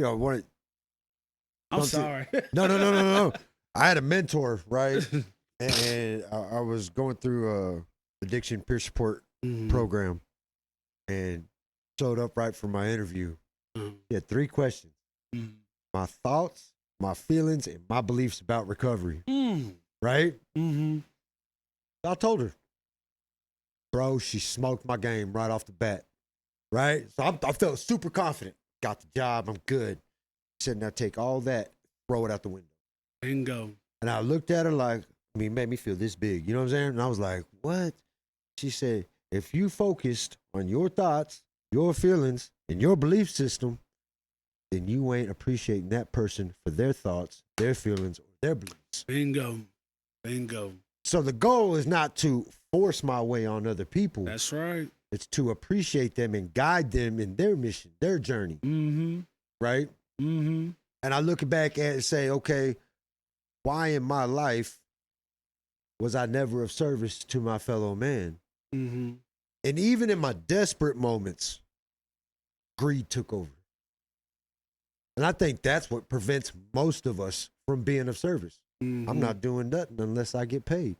you know, one. I'm sorry. No. I had a mentor, right? And I was going through a addiction peer support program, and showed up right for my interview. He had 3 questions: my thoughts, my feelings, and my beliefs about recovery. Right? I told her, bro, she smoked my game right off the bat. Right? So I felt super confident. Got the job. I'm good. She said, now take all that, throw it out the window. Bingo. And I looked at her like, it made me feel this big. You know what I'm saying? And I was like, what? She said, if you focused on your thoughts, your feelings, and your belief system, then you ain't appreciating that person for their thoughts, their feelings, or their beliefs. Bingo. So the goal is not to force my way on other people. That's right. It's to appreciate them and guide them in their mission, their journey. Right? And I look back at it and say, okay, why in my life was I never of service to my fellow man? And even in my desperate moments, greed took over. And I think that's what prevents most of us from being of service. I'm not doing nothing unless I get paid.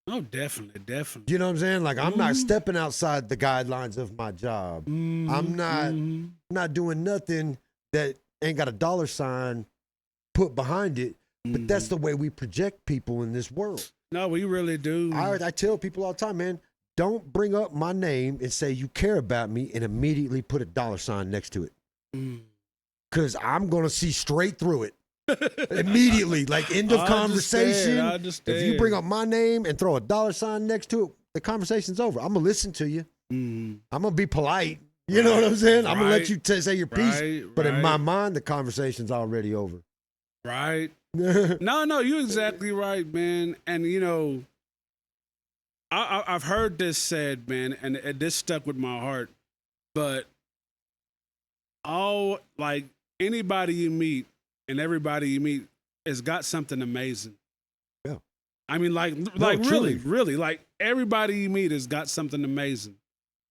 Oh, definitely. You know what I'm saying? Like, I'm not stepping outside the guidelines of my job. I'm not doing nothing that ain't got a dollar sign put behind it. But that's the way we project people in this world. No, we really do. I tell people all the time, man, don't bring up my name and say you care about me and immediately put a dollar sign next to it. Because I'm going to see straight through it. Immediately, like end of conversation. I understand. If you bring up my name and throw a dollar sign next to it, the conversation's over. I'm going to listen to you. I'm going to be polite. You know what I'm saying? I'm going to let you say your piece. But in my mind, the conversation's already over. Right. No, you're exactly right, man. And, you know, I've heard this said, man, and this stuck with my heart. But anybody you meet and everybody you meet has got something amazing. Yeah. I mean, really, like everybody you meet has got something amazing.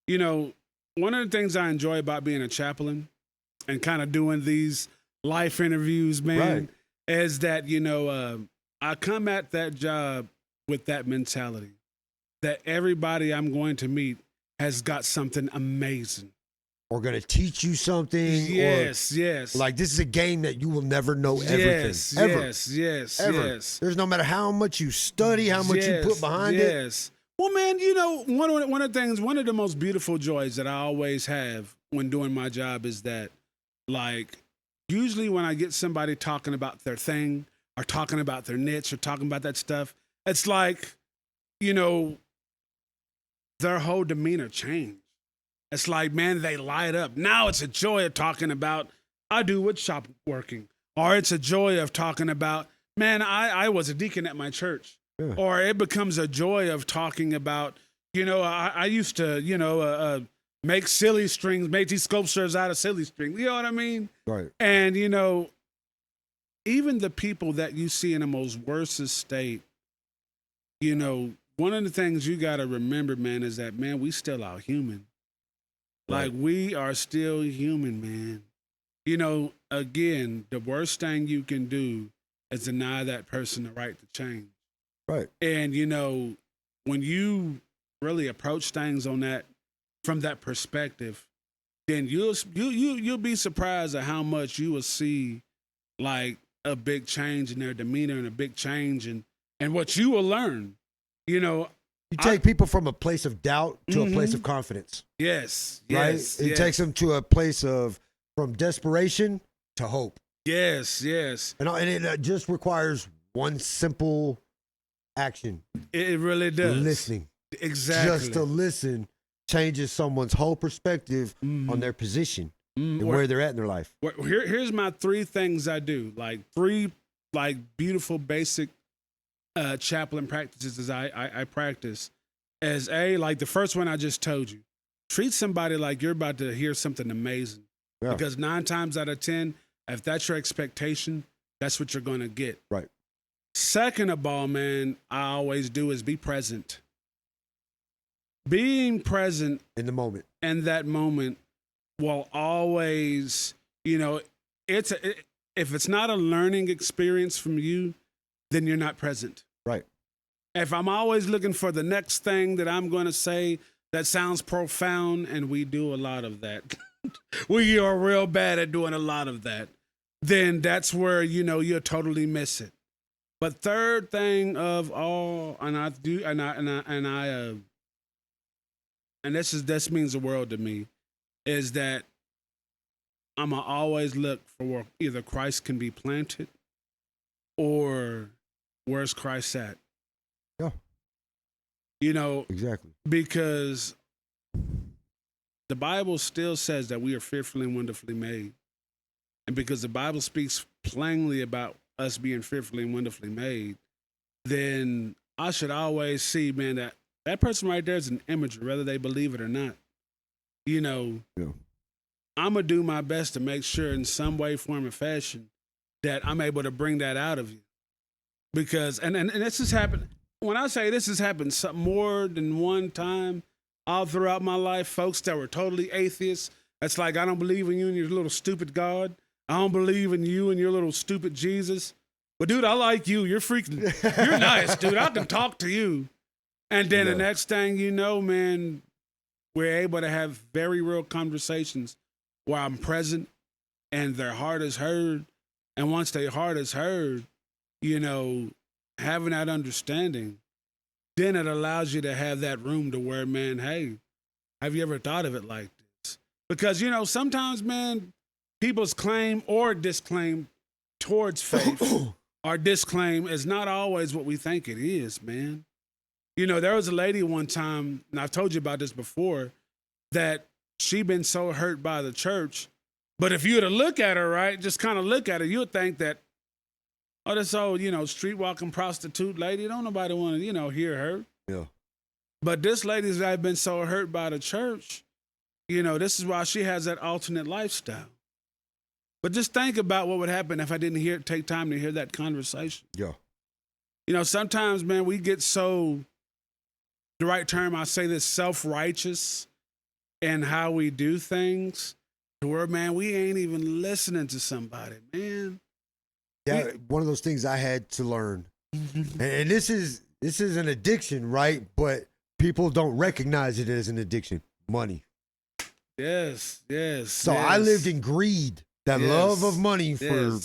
You know, one of the things I enjoy about being a chaplain and kind of doing these life interviews, man, is that, you know, I come at that job with that mentality that everybody I'm going to meet has got something amazing. Or going to teach you something. Yes. Like, this is a game that you will never know everything. Yes. There's no matter how much you study, how much you put behind it. Yes. Well, man, you know, one of the most beautiful joys that I always have when doing my job is that, like, usually when I get somebody talking about their thing or talking about their niche or talking about that stuff, it's like, you know, their whole demeanor changed. It's like, man, they light up. Now it's a joy of talking about, I do wood shop working. Or it's a joy of talking about, man, I was a deacon at my church. Yeah. Or it becomes a joy of talking about, you know, I used to, you know, make silly strings, make these sculptures out of silly strings. You know what I mean? Right. And, you know, even the people that you see in the most worst state, you know, one of the things you got to remember, man, is that, man, we still are human. Like, we are still human, man. You know, again, the worst thing you can do is deny that person the right to change. Right. And, you know, when you really approach things from that perspective, then you'll be surprised at how much you will see, like, a big change in their demeanor and a big change and what you will learn. You know, you take people from a place of doubt to a place of confidence. Yes. Right? It takes them to a place from desperation to hope. Yes. And it just requires one simple action. It really does. Listening. Exactly. Just to listen changes someone's whole perspective on their position and where they're at in their life. Here's my 3 things I do. Like 3 beautiful basic chaplain practices I practice. As like the first one I just told you, treat somebody like you're about to hear something amazing. Yeah. Because 9 times out of 10, if that's your expectation, that's what you're going to get. Right. Second of all, man, I always do is be present. Being present in the moment. In that moment will always, you know, if it's not a learning experience from you, then you're not present. Right. If I'm always looking for the next thing that I'm going to say that sounds profound, and we do a lot of that, we are real bad at doing a lot of that, then that's where, you'll totally miss it. But third thing of all, and this means the world to me, is that I'ma always look for where either Christ can be planted or where's Christ at. Yeah. Exactly. Because the Bible still says that we are fearfully and wonderfully made. And because the Bible speaks plainly about us being fearfully and wonderfully made, then I should always see, man, that person right there is an imagery, whether they believe it or not. Yeah. I'm going to do my best to make sure in some way, form, or fashion that I'm able to bring that out of you. Because, and this has happened, when I say this has happened more than one time all throughout my life, folks that were totally atheists, that's like, I don't believe in you and your little stupid God. I don't believe in you and your little stupid Jesus. But dude, I like you. You're nice, dude. I can talk to you. And then the next thing you know, man, we're able to have very real conversations where I'm present and their heart is heard. And once their heart is heard, having that understanding, then it allows you to have that room to where, man, hey, have you ever thought of it like this? Because, sometimes, man, people's claim or disclaim towards faith or disclaim is not always what we think it is, man. There was a lady one time, and I've told you about this before, that she been so hurt by the church. But if you were to look at her, right, just kind of look at her, you would think that, oh, this old, street walking prostitute lady, don't nobody want to, hear her. Yeah. But this lady's been so hurt by the church, this is why she has that alternate lifestyle. But just think about what would happen if I didn't take time to hear that conversation. Yeah. Sometimes, man, we get so, the right term, I say this, self-righteous in how we do things, to where, man, we ain't even listening to somebody, man. Yeah, one of those things I had to learn. And this is an addiction, right? But people don't recognize it as an addiction. Money. Yes. So I lived in greed, that love of money for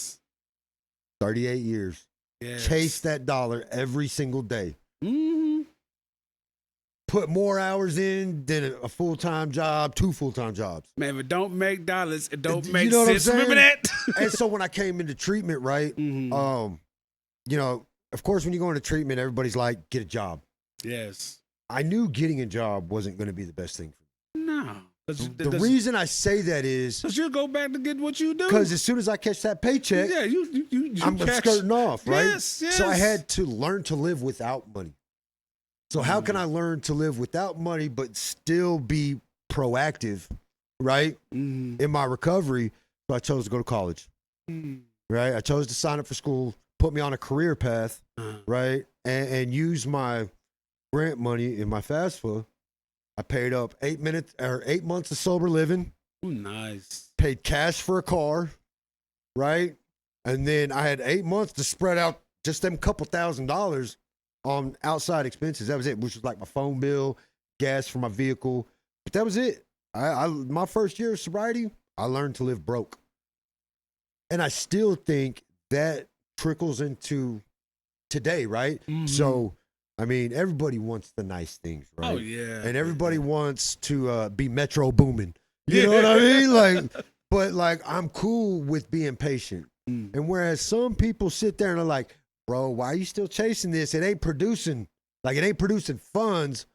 38 years. Yes. Chase that dollar every single day. Mm-hmm. Put more hours in than a full-time job, 2 full-time jobs. Man, if it don't make dollars, it don't make you know sense. Remember that? And so when I came into treatment, right, mm-hmm. Of course, when you go into treatment, everybody's like, get a job. Yes. I knew getting a job wasn't going to be the best thing for me. No. The reason I say that is because you'll go back to get what you do. Because as soon as I catch that paycheck, I'm skirting off, right? Yes. So I had to learn to live without money. So how can I learn to live without money but still be proactive, right, in my recovery? So I chose to go to college, right? I chose to sign up for school, put me on a career path, right, and use my grant money in my FAFSA. I paid up 8 months of sober living. Ooh, nice. Paid cash for a car, right? And then I had 8 months to spread out just them couple $1,000s on outside expenses. That was it, which was like my phone bill, gas for my vehicle. But that was it. My first year of sobriety, I learned to live broke. And I still think that trickles into today, right? Mm-hmm. So, I mean, everybody wants the nice things, right? Oh, yeah. And everybody wants to be metro booming. You know what I mean? But I'm cool with being patient. And whereas some people sit there and are like, bro, why are you still chasing this? It ain't producing funds,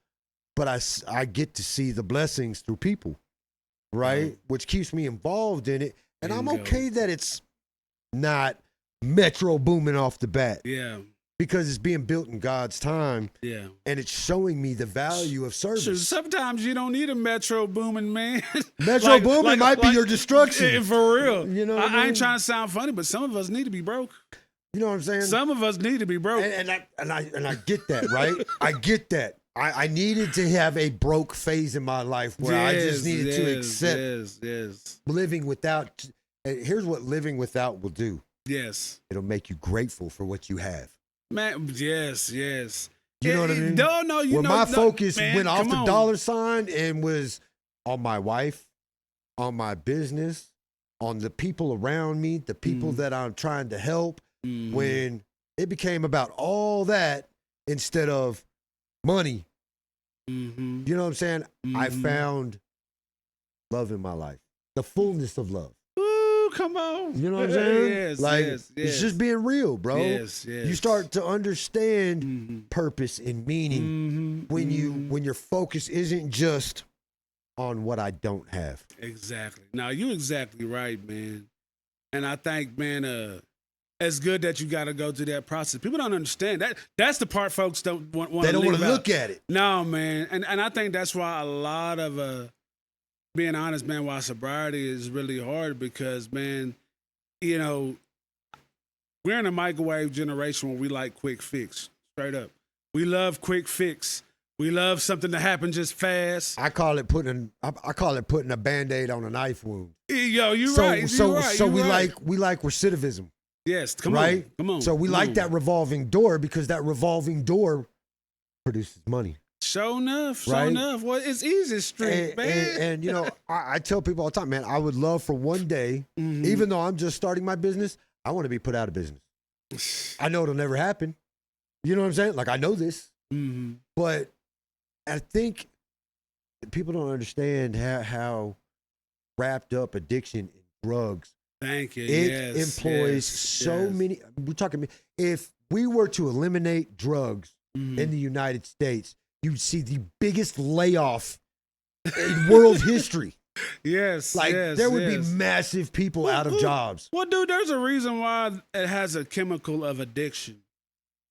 but I get to see the blessings through people, right? Which keeps me involved in it. And I'm okay that it's not metro booming off the bat. Yeah. Because it's being built in God's time. Yeah. And it's showing me the value of service. Sure, sometimes you don't need a metro booming, man. Metro booming might be your destruction. For real. You know I ain't trying to sound funny, but some of us need to be broke. You know what I'm saying? Some of us need to be broke. And I get that, right? I get that. I needed to have a broke phase in my life where I just needed to accept living without And here's what living without will do. Yes. It'll make you grateful for what you have. Man, yes. You know what I mean? No, you when know. my focus man, went off come the on. dollar sign and was on my wife, on my business, on the people around me, the people that I'm trying to help, when it became about all that instead of money, you know what I'm saying? I found love in my life, the fullness of love. Ooh, come on. You know what I'm saying? Yes, like, yes. it's just being real, bro. Yes. You start to understand purpose and meaning when your focus isn't just on what I don't have. Exactly. Now, you're exactly right, man. And I think, man, it's good that you got to go through that process. People don't understand that. That's the part folks don't want to. They don't want to look at it. No, man. And I think that's why a lot of being honest, man, why sobriety is really hard because, man, you know, we're in a microwave generation where we like quick fix. Straight up, we love quick fix. We love something to happen just fast. I call it putting a Band-Aid on a knife wound. Yo, you're So right. we like recidivism. Yes, come right? on. Come on. So we like that revolving door because that revolving door produces money. Sure enough. Right? Well, it's easy street, man. And you know, I tell people all the time, man, I would love for one day, even though I'm just starting my business, I want to be put out of business. I know it'll never happen. You know what I'm saying? Like, I know this. But I think people don't understand how wrapped up addiction in drugs. Thank you. It employs so many. We're talking. If we were to eliminate drugs in the United States, you'd see the biggest layoff in world history. There would be massive people out of jobs. Well, dude, there's a reason why it has a chemical of addiction.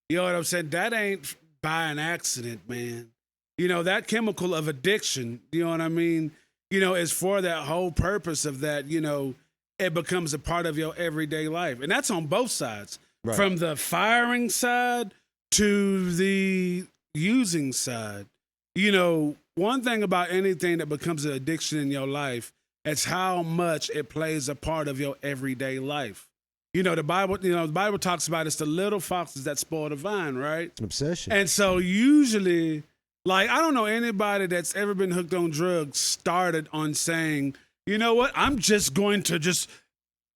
You know what I'm saying? That ain't by an accident, man. You know, that chemical of addiction, you know what I mean? You know, is for that whole purpose of that, you know, it becomes a part of your everyday life. And that's on both sides. Right. From the firing side to the using side. You know, one thing about anything that becomes an addiction in your life, it's how much it plays a part of your everyday life. You know, the Bible talks about it's the little foxes that spoil the vine, right? It's an obsession. And so usually, like, I don't know anybody that's ever been hooked on drugs started on saying, you know what, I'm just going to just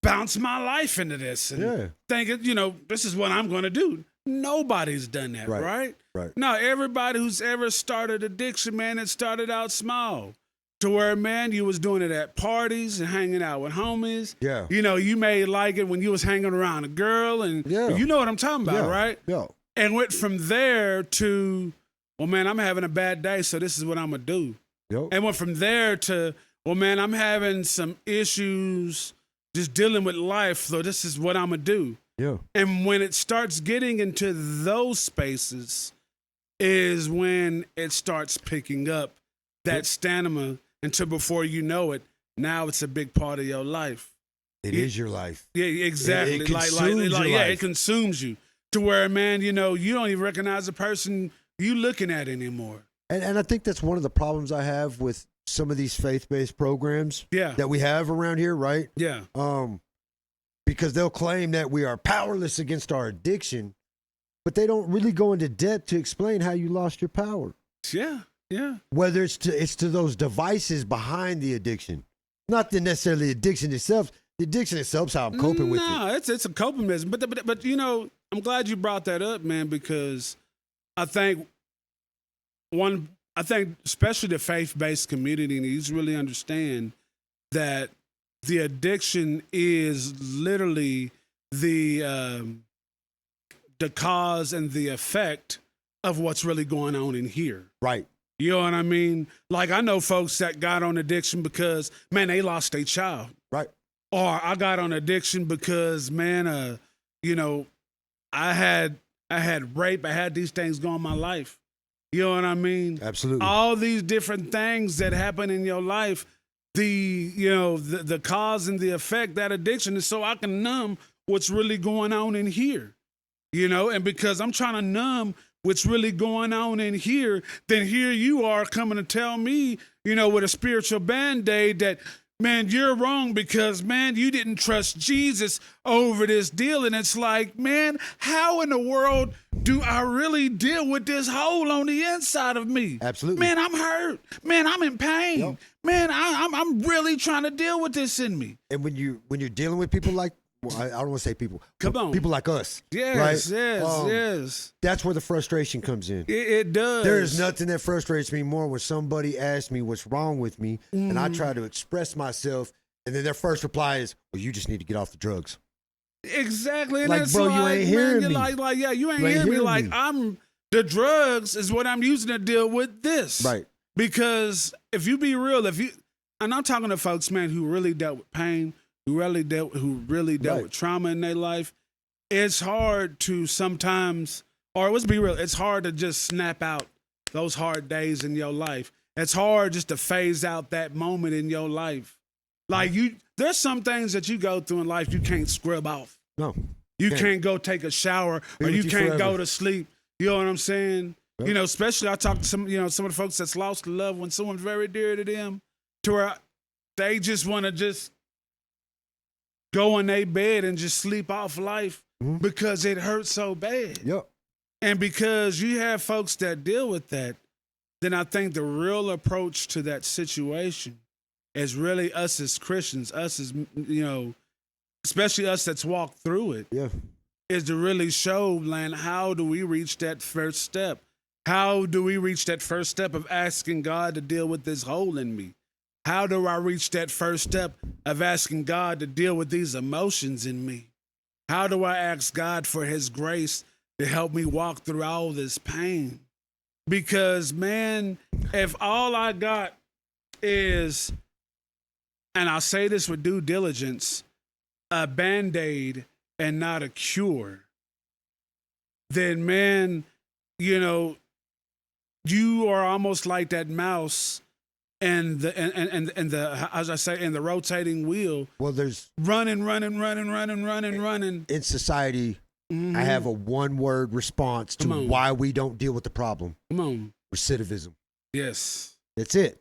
bounce my life into this and think, you know, this is what I'm going to do. Nobody's done that, right? Right. No, everybody who's ever started addiction, man, it started out small. To where, man, you was doing it at parties and hanging out with homies. Yeah. You know, you may like it when you was hanging around a girl and you know what I'm talking about, right? Yeah. And went from there to, well, man, I'm having a bad day, so this is what I'm going to do. Yep. And went from there to, well, man, I'm having some issues just dealing with life, so this is what I'm going to do. Yeah. And when it starts getting into those spaces is when it starts picking up that stamina until before you know it, now it's a big part of your life. It is your life. Yeah, exactly. It consumes your life. It consumes you to where, man, you know, you don't even recognize the person you looking at anymore. And I think that's one of the problems I have with some of these faith-based programs that we have around here, right? Yeah. Because they'll claim that we are powerless against our addiction, but they don't really go into depth to explain how you lost your power. Yeah. Yeah. Whether it's to those devices behind the addiction, not necessarily the addiction itself. The addiction itself is how I'm coping with it. No, it's a coping mechanism. But you know, I'm glad you brought that up, man, because I think especially the faith-based community needs to really understand that the addiction is literally the cause and the effect of what's really going on in here. Right. You know what I mean? Like, I know folks that got on addiction because, man, they lost their child. Right. Or I got on addiction because, man, you know, I had rape, I had these things going in my life. You know what I mean? Absolutely. All these different things that happen in your life, the cause and the effect, that addiction is so I can numb what's really going on in here. You know, and because I'm trying to numb what's really going on in here, then here you are coming to tell me, you know, with a spiritual Band-Aid that man, you're wrong because, man, you didn't trust Jesus over this deal. And it's like, man, how in the world do I really deal with this hole on the inside of me? Absolutely. Man, I'm hurt. Man, I'm in pain. Yep. Man, I'm really trying to deal with this in me. And when you're dealing with people like, well, I don't want to say people. Come on. People like us. Yes, right? yes. That's where the frustration comes in. It does. There is nothing that frustrates me more when somebody asks me what's wrong with me, and I try to express myself, and then their first reply is, "Well, you just need to get off the drugs." Exactly. And Like, it's bro, you like, ain't man, hearing you're me. like, yeah, you ain't hearing me. Like, the drugs is what I'm using to deal with this. Right. Because if you be real, and I'm talking to folks, man, who really dealt with pain, who really dealt Right. with trauma in their life, it's hard to sometimes, or let's be real, it's hard to just snap out those hard days in your life. It's hard just to phase out that moment in your life. Like there's some things that you go through in life you can't scrub off. No. You can't go take a shower, Be or with you you can't forever. go to sleep. You know what I'm saying? Yep. You know, especially I talk to some of the folks that's lost a loved one, someone very dear to them, to where they just want to just go in their bed and just sleep off life because it hurts so bad. Yep. And because you have folks that deal with that, then I think the real approach to that situation is really us as Christians, us as, especially us that's walked through it, Yeah. is to really show, man, how do we reach that first step? How do we reach that first step of asking God to deal with this hole in me? How do I reach that first step of asking God to deal with these emotions in me? How do I ask God for his grace to help me walk through all this pain? Because, man, if all I got is, and I'll say this with due diligence, a Band-Aid and not a cure, then, man, you are almost like that mouse and the as I say, in the rotating wheel. Well, there's running. in society, I have a one-word response to Come on. why we don't deal with the problem. Come on. Recidivism. Yes. That's it.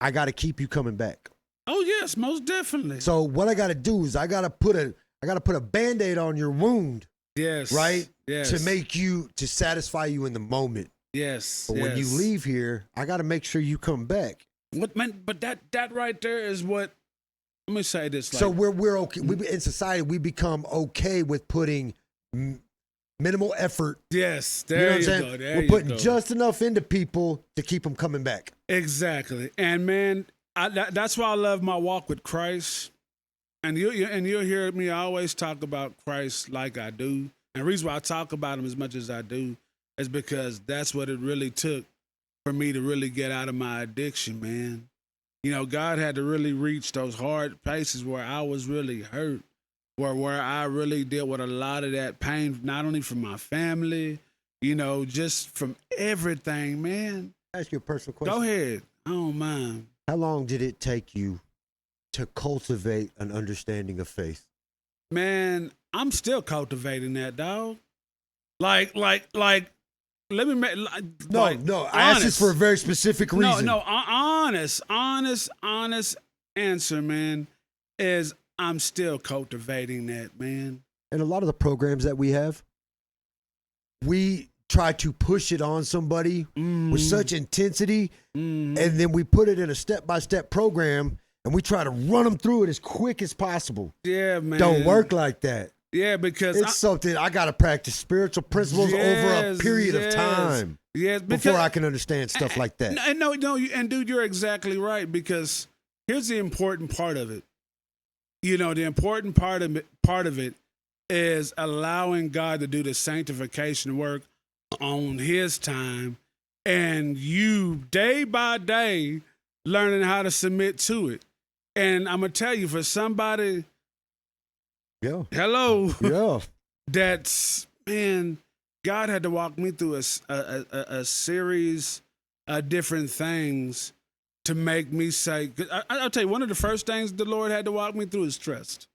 I got to keep you coming back. Oh yes, most definitely. So what I got to do is I got to put a Band-Aid on your wound, Yes. right? Yes. To satisfy you in the moment. Yes. But when you yes. leave here, I got to make sure you come back. What, man, but that right there is what. Let me say this. Like, So we're okay. In society, we become okay with putting minimal effort. yes, You know there what I'm you saying? go. There We're you putting go. just enough into people to keep them coming back. Exactly. And man, that's why I love my walk with Christ. And you'll hear me always talk about Christ like I do. And the reason why I talk about him as much as I do is because that's what it really took for me to really get out of my addiction, man. God had to really reach those hard places where I was really hurt, where I really dealt with a lot of that pain, not only from my family, just from everything, man. Ask you a personal question. Go ahead. I don't mind. How long did it take you to cultivate an understanding of faith? Man, I'm still cultivating that, dog. Like, let me make, No. I asked this for a very specific reason. Honest answer, man, is I'm still cultivating that, man. And a lot of the programs that we have, we try to push it on somebody with such intensity, and then we put it in a step-by-step program, and we try to run them through it as quick as possible. Yeah, man. Don't work like that. Yeah, because It's something I got to practice spiritual principles over a period of time before I can understand stuff like that. And dude, you're exactly right, because here's the important part of it. The important part of it is allowing God to do the sanctification work on his time, and you day by day learning how to submit to it. And I'm gonna tell you, for somebody, Yeah. that's, man, God had to walk me through a series of different things to make me say, I'll tell you, one of the first things the Lord had to walk me through is trust.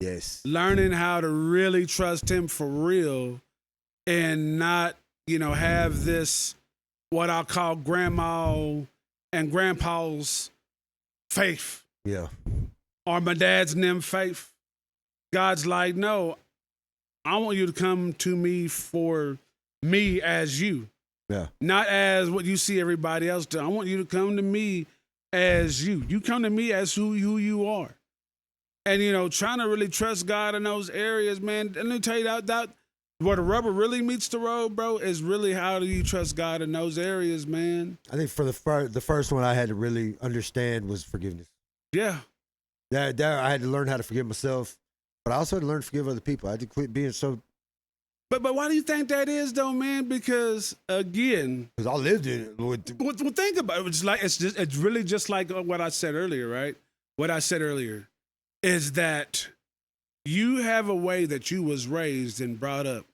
Yes. Learning how to really trust him for real, and not, have this, what I call grandma and grandpa's faith. Yeah. Or my dad's and them faith. God's like, no, I want you to come to me for me as you. Yeah. Not as what you see everybody else do. I want you to come to me as you. You come to me as who you are. And, trying to really trust God in those areas, man. And let me tell you that where the rubber really meets the road, bro, is really how do you trust God in those areas, man? I think for the first one I had to really understand was forgiveness. Yeah. That I had to learn how to forgive myself, but I also had to learn to forgive other people. I had to quit being so. But why do you think that is, though, man? Because again, Because I lived in it. well, think about it. It's really just like what I said earlier, right? What I said earlier is that you have a way that you was raised and brought up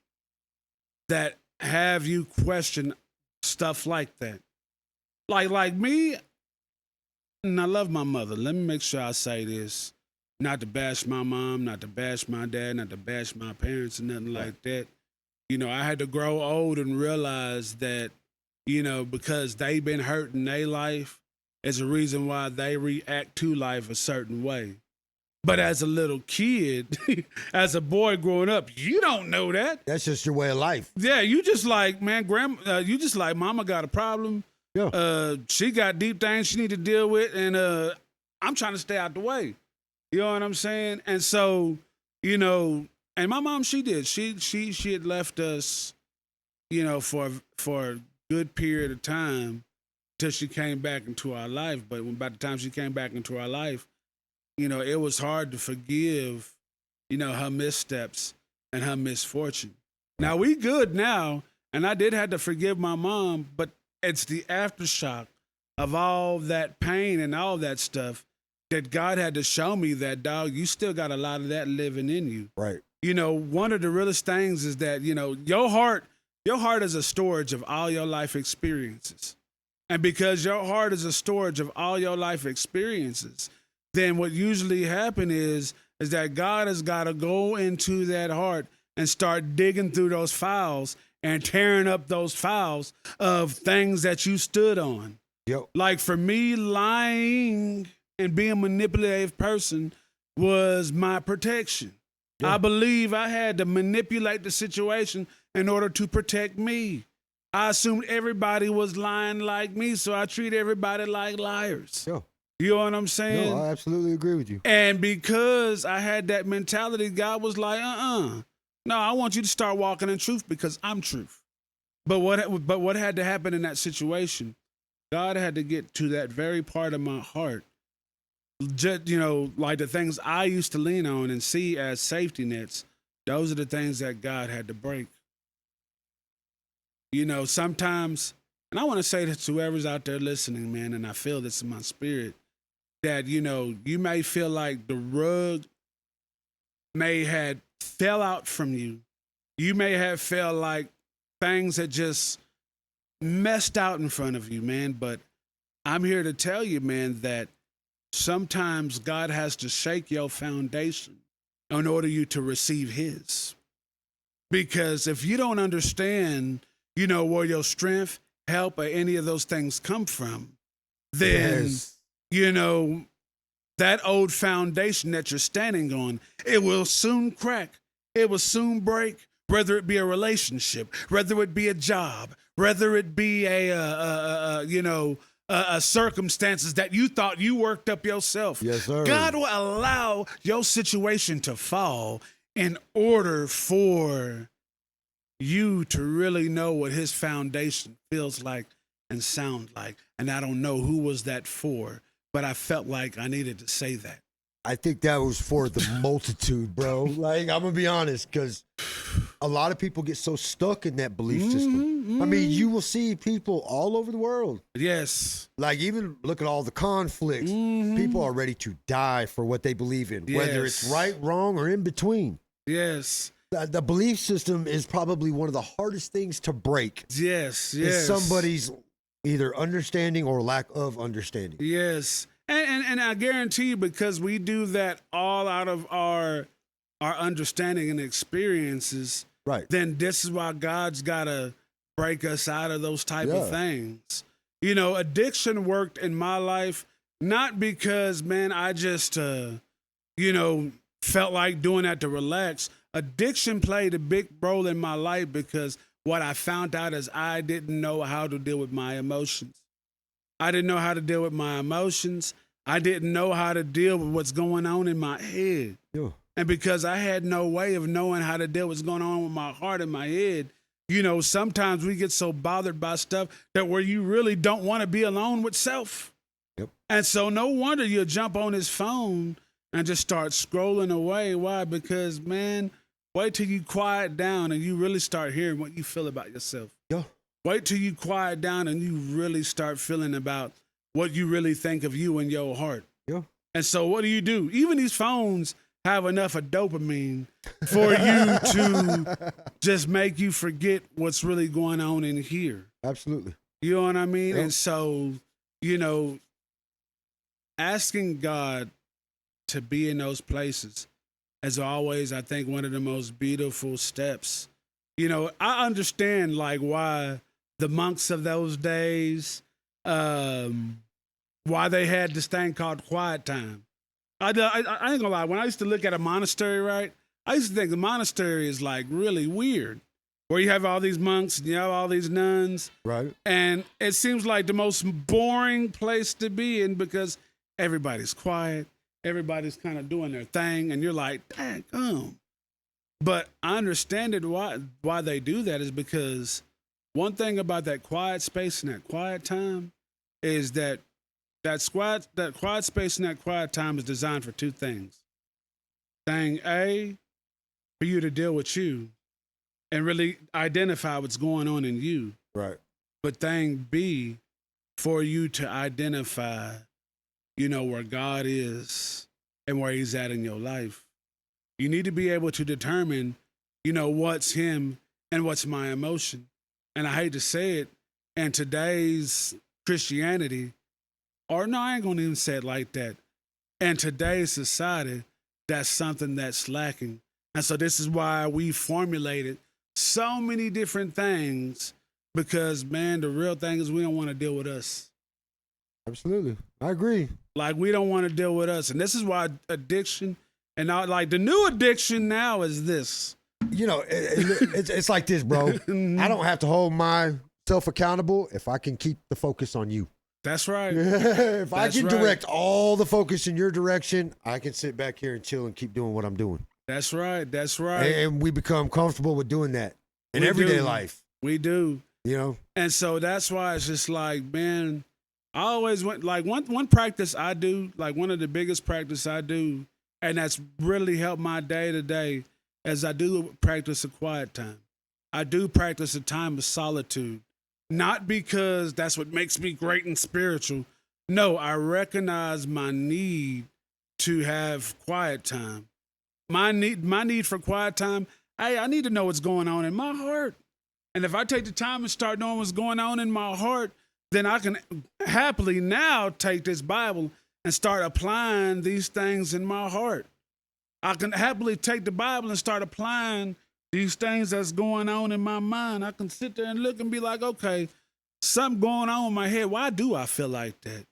that have you question stuff like that. Like me, and I love my mother. Let me make sure I say this. Not to bash my mom, not to bash my dad, not to bash my parents or nothing like that. I had to grow old and realize that, because they've been hurt in their life is a reason why they react to life a certain way. But as a little kid, as a boy growing up, you don't know that. That's just your way of life. Yeah, you just like, man, you just like, mama got a problem. Yeah. She got deep things she need to deal with, and I'm trying to stay out the way. You know what I'm saying? And so, and my mom, she did. She had left us, for a good period of time till she came back into our life. But by the time she came back into our life, it was hard to forgive, her missteps and her misfortune. Now we good now, and I did have to forgive my mom, but it's the aftershock of all that pain and all that stuff that God had to show me that, dog, you still got a lot of that living in you. Right. One of the realest things is that, your heart is a storage of all your life experiences. And because your heart is a storage of all your life experiences, then what usually happens is that God has got to go into that heart and start digging through those files and tearing up those files of things that you stood on. Yep. Like for me, lying and being a manipulative person was my protection. Yeah. I believe I had to manipulate the situation in order to protect me. I assumed everybody was lying like me, so I treat everybody like liars. Yeah. You know what I'm saying? No, I absolutely agree with you. And because I had that mentality, God was like, no, I want you to start walking in truth because I'm truth. But what had to happen in that situation? God had to get to that very part of my heart. Just, like the things I used to lean on and see as safety nets, those are the things that God had to break. Sometimes, and I want to say this to whoever's out there listening, man, and I feel this in my spirit, that, you may feel like the rug may have fell out from you. You may have felt like things had just messed out in front of you, man. But I'm here to tell you, man, that sometimes God has to shake your foundation in order you to receive his. Because if you don't understand, where your strength, help, or any of those things come from, then, Yes. That old foundation that you're standing on, it will soon crack. It will soon break, whether it be a relationship, whether it be a job, whether it be a circumstances that you thought you worked up yourself. Yes, sir. God will allow your situation to fall in order for you to really know what his foundation feels like and sound like. And I don't know who was that for, but I felt like I needed to say that. I think that was for the multitude, bro. Like, I'm going to be honest, because a lot of people get so stuck in that belief system. I mean, you will see people all over the world. Yes. Like, even look at all the conflicts. People are ready to die for what they believe in, whether it's right, wrong, or in between. Yes. The belief system is probably one of the hardest things to break. Yes. Is somebody's either understanding or lack of understanding. Yes. And I guarantee you, because we do that all out of our understanding and experiences, right? Then this is why God's got to break us out of those type of things. Addiction worked in my life Not because, man, I just, felt like doing that to relax. Addiction played a big role in my life because what I found out is I didn't know how to deal with my emotions. I didn't know how to deal with my emotions. I didn't know how to deal with what's going on in my head. Yeah. And because I had no way of knowing how to deal with what's going on with my heart and my head, sometimes we get so bothered by stuff that where you really don't want to be alone with self. Yep. And so no wonder you'll jump on his phone and just start scrolling away. Why? Because, man, wait till you quiet down and you really start hearing what you feel about yourself. Yeah. Wait till you quiet down and you really start feeling about what you really think of you and your heart. Yeah. And so what do? Even these phones have enough of dopamine for you to just make you forget what's really going on in here. Absolutely. You know what I mean? Yep. And so, asking God to be in those places is always, I think, one of the most beautiful steps. I understand like why the monks of those days, why they had this thing called quiet time. I ain't gonna lie. When I used to look at a monastery, right, I used to think the monastery is like really weird, where you have all these monks and you have all these nuns, Right. and it seems like the most boring place to be in because everybody's quiet, everybody's kind of doing their thing, and you're like, dang, But I understand it why they do that is because one thing about that quiet space and that quiet time is that quiet space and that quiet time is designed for two things. Thing A, for you to deal with you and really identify what's going on in you. Right. But thing B, for you to identify, where God is and where he's at in your life. You need to be able to determine, what's him and what's my emotion. And I hate to say it, in today's Christianity, or no, I ain't gonna even say it like that. In today's society, that's something that's lacking. And so this is why we formulated so many different things because, man, the real thing is we don't want to deal with us. Absolutely. I agree. Like, we don't want to deal with us. And this is why addiction, and like the new addiction now is this. It's like this, bro. I don't have to hold myself accountable if I can keep the focus on you. That's right. If I That's can right. direct all the focus in your direction, I can sit back here and chill and keep doing what I'm doing. That's right. That's right. And we become comfortable with doing that in We everyday do. life. We do. And so that's why it's just like, man, I always went like one practice I do, like one of the biggest practice I do, and that's really helped my day to day, as I do practice a quiet time. I do practice a time of solitude. Not because that's what makes me great and spiritual. No, I recognize my need to have quiet time. My need for quiet time, I need to know what's going on in my heart. And if I take the time and start knowing what's going on in my heart, then I can happily now take this Bible and start applying these things in my heart. I can happily take the Bible and start applying these things that's going on in my mind. I can sit there and look and be like, okay, something going on in my head. Why do I feel like that?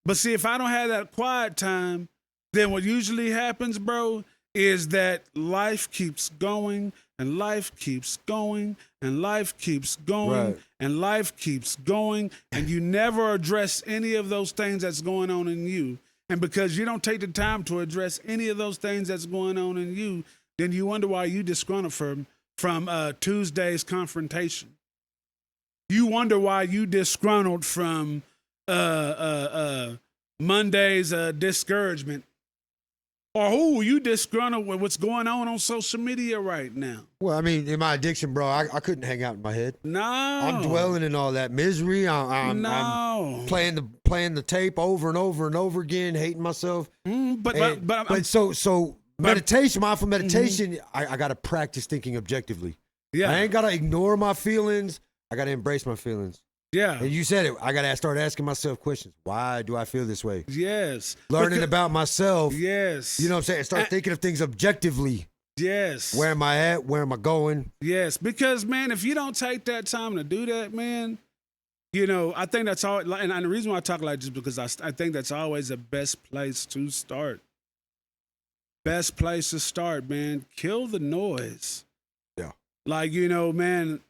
But see, if I don't have that quiet time, then what usually happens, bro, is that life keeps going and life keeps going and life keeps going Right. and life keeps going, and you never address any of those things that's going on in you. And because you don't take the time to address any of those things that's going on in you, then you wonder why you disgruntled from Tuesday's confrontation. You wonder why you disgruntled from Monday's discouragement. Or who you disgruntled with what's going on social media right now. Well, I mean, in my addiction, bro, I couldn't hang out in my head. No. I'm dwelling in all that misery. I'm playing the tape over and over and over again, hating myself. So meditation, mindful meditation, I got to practice thinking objectively. Yeah. I ain't got to ignore my feelings. I got to embrace my feelings. Yeah. And you said it. I got to start asking myself questions. Why do I feel this way? Yes. Learning about myself. Yes. You know what I'm saying? Start thinking of things objectively. Yes. Where am I at? Where am I going? Yes. Because, man, if you don't take that time to do that, man, you know, I think that's all. And the reason why I talk like this because I think that's always the best place to start. Best place to start, man. Kill the noise. Yeah. Like, you know, man,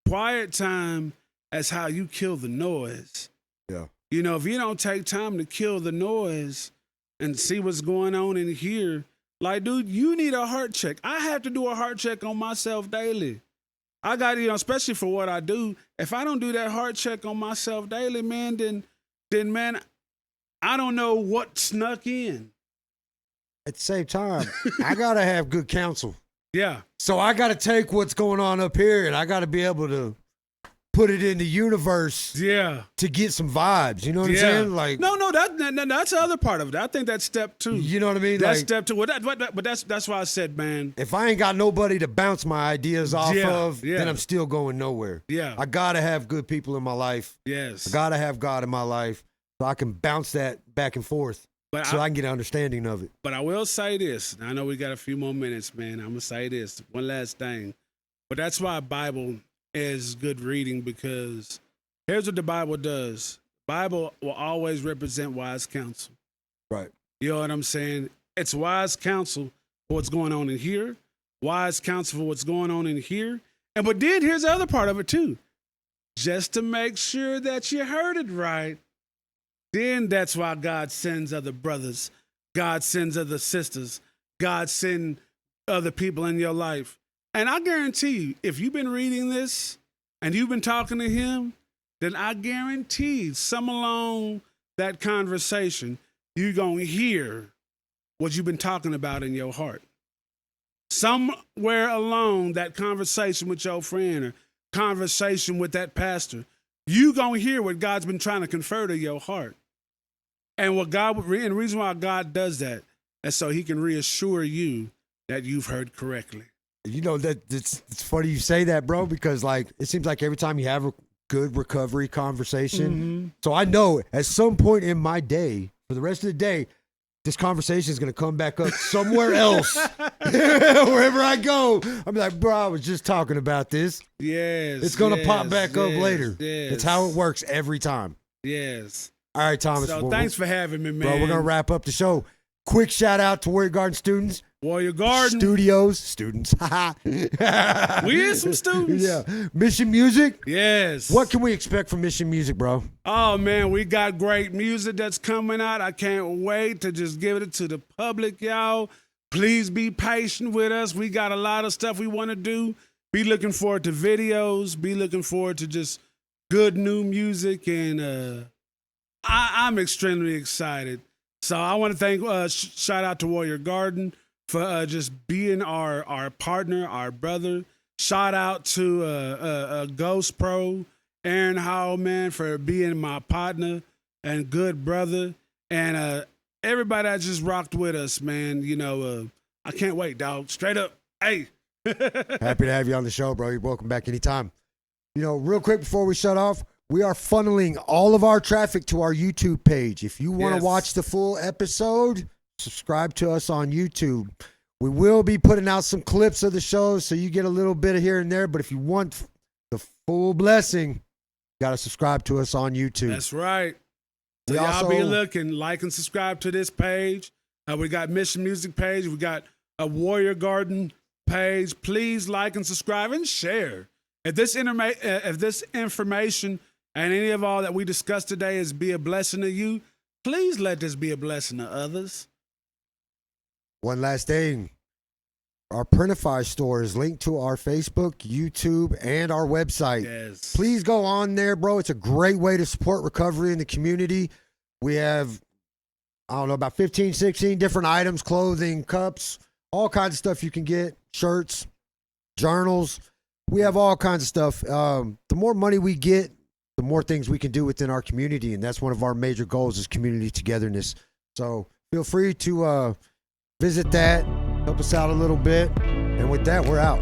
quiet time is how you kill the noise. Yeah. You know, if you don't take time to kill the noise and see what's going on in here, like, dude, you need a heart check. I have to do a heart check on myself daily. I got, you know, especially for what I do. If I don't do that heart check on myself daily, man, then man, I don't know what snuck in. At the same time, I gotta have good counsel. Yeah. So I gotta take what's going on up here and I gotta be able to put it in the universe. Yeah. To get some vibes. You know what I'm saying? Like no, that's the other part of it. I think that's step 2. You know what I mean? That's like, step 2. But that's why I said, man. If I ain't got nobody to bounce my ideas off of, then I'm still going nowhere. Yeah. I gotta have good people in my life. Yes. I gotta have God in my life so I can bounce that back and forth. But so I can get an understanding of it. But I will say this. I know we got a few more minutes, man. I'm going to say this. One last thing. But that's why Bible is good reading, because here's what the Bible does. Bible will always represent wise counsel. Right. You know what I'm saying? It's wise counsel for what's going on in here, wise counsel for what's going on in here. But then here's the other part of it too. Just to make sure that you heard it right. Then that's why God sends other brothers. God sends other sisters. God sends other people in your life. And I guarantee you, if you've been reading this and you've been talking to him, then I guarantee some along that conversation, you're going to hear what you've been talking about in your heart. Somewhere along that conversation with your friend or conversation with that pastor, you're going to hear what God's been trying to confer to your heart. And the reason why God does that is so he can reassure you that you've heard correctly. You know, that it's funny you say that, bro, because like it seems like every time you have a good recovery conversation, so I know at some point in my day, for the rest of the day, this conversation is going to come back up somewhere else. Wherever I go, I'm like, bro, I was just talking about this. Yes. It's going to pop back up later. Yes. It's how it works every time. Yes. All right, Thomas. So thanks for having me, man. Bro, we're going to wrap up the show. Quick shout out to Warrior Garden students. Warrior Garden. Studios. Students. We is some students. Yeah. Mission Music. Yes. What can we expect from Mission Music, bro? Oh, man, we got great music that's coming out. I can't wait to just give it to the public, y'all. Please be patient with us. We got a lot of stuff we want to do. Be looking forward to videos. Be looking forward to just good new music. And I'm extremely excited. So I want to thank, shout out to Warrior Garden for just being our partner, our brother. Shout out to Ghost Pro, Aaron Howell, man, for being my partner and good brother. And everybody that just rocked with us, man. You know, I can't wait, dog. Straight up. Hey. Happy to have you on the show, bro. You're welcome back anytime. You know, real quick before we shut off, we are funneling all of our traffic to our YouTube page. If you want to watch the full episode, subscribe to us on YouTube. We will be putting out some clips of the show so you get a little bit of here and there. But if you want the full blessing, you got to subscribe to us on YouTube. That's right. So y'all be looking, like and subscribe to this page. We got Mission Music page. We got a Warrior Garden page. Please like and subscribe and share. If this information and any of all that we discussed today is be a blessing to you, please let this be a blessing to others. One last thing. Our Printify store is linked to our Facebook, YouTube, and our website. Yes. Please go on there, bro. It's a great way to support recovery in the community. We have, I don't know, about 15, 16 different items, clothing, cups, all kinds of stuff you can get, shirts, journals. We have all kinds of stuff. The more money we get, the more things we can do within our community, and that's one of our major goals is community togetherness. So feel free to visit that, help us out a little bit, and with that, we're out.